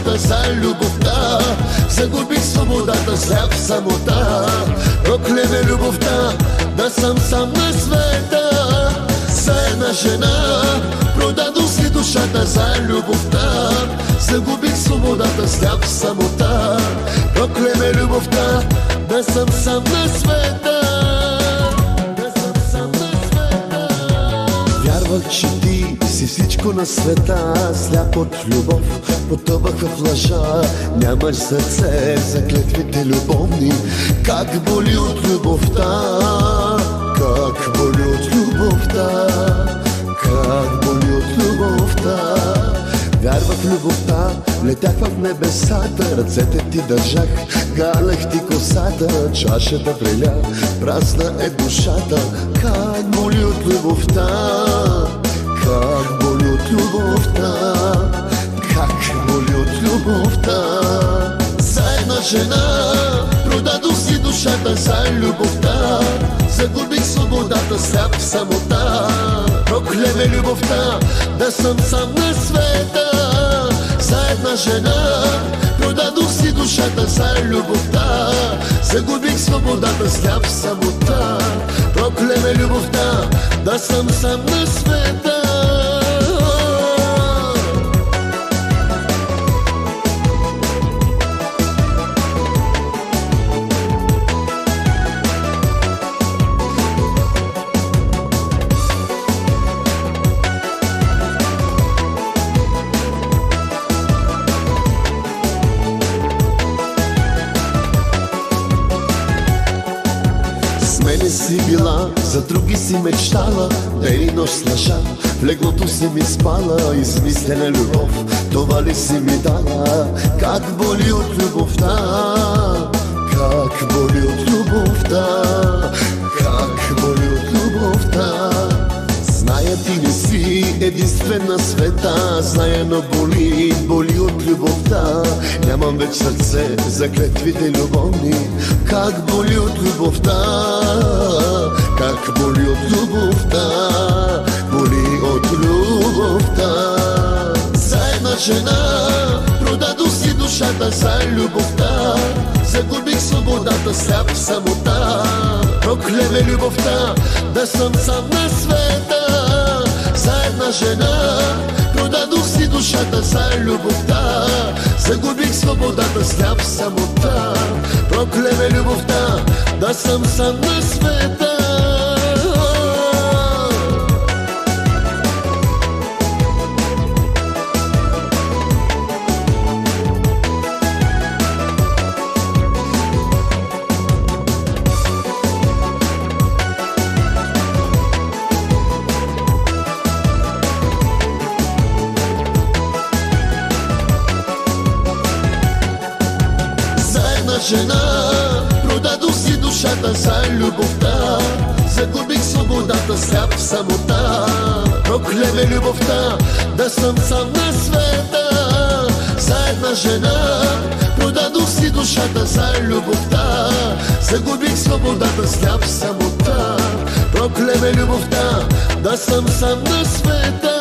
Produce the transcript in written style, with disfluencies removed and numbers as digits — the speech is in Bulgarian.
душата за любовта. Загубих свободата, сляп в самота. Проклеме любовта, да съм сам на света. За една жена продадох си душата за любовта. Загубих свободата, сляп в самота. Проклеме любовта, да съм сам на света. Вярвах, че ти си всичко на света. Сляп от любов, потъвах в лъжа. Нямаш сърце за клетвите любовни. Как боли от любовта, как боли от любовта, как боли от любовта. Вярвах в любовта, летях в небесата. Ръцете ти държах, галех ти косата. Чашата вреля, празна е душата. Как боли от любовта, как боли от любовта, как боли от любовта. За една жена продадох си душата за любовта. Загубих свободата, сляп в самота. Проклеме любовта, да съм сам на света. За една жена продадох си душата за любовта. Загубих свободата, сляп в самота. Проклеме любовта, да съм сам на света. Мене си била, за други си мечтала. Ден и нощ с лъжа, в леглото си ми спала. Измислена любов, това ли си ми дала? Как боли от любовта, как боли от любовта, как боли от любовта. Зная, ти не си единствен на света. Зная, но боли, боли от любовта. Нямам вече сърце за клетвите любовни. Как боли от любовта, как боли от любовта, боли от любовта. За една жена продадох си душата за любовта. Загубих свободата, сляп в самота. Проклеме любовта, да съм сам на света. За една жена продадох си душата за любовта. Загубих свободата, сляп в самота. Проклеме любовта, да съм сам на света. Жена продадох си душата за любовта. Загубих свободата, сляп в самота. Проклеме любовта, да съм сам на света. За една жена продадох си душата за любовта. Загубих свободата, сляп в самота. Проклеме любовта, да съм сам на света.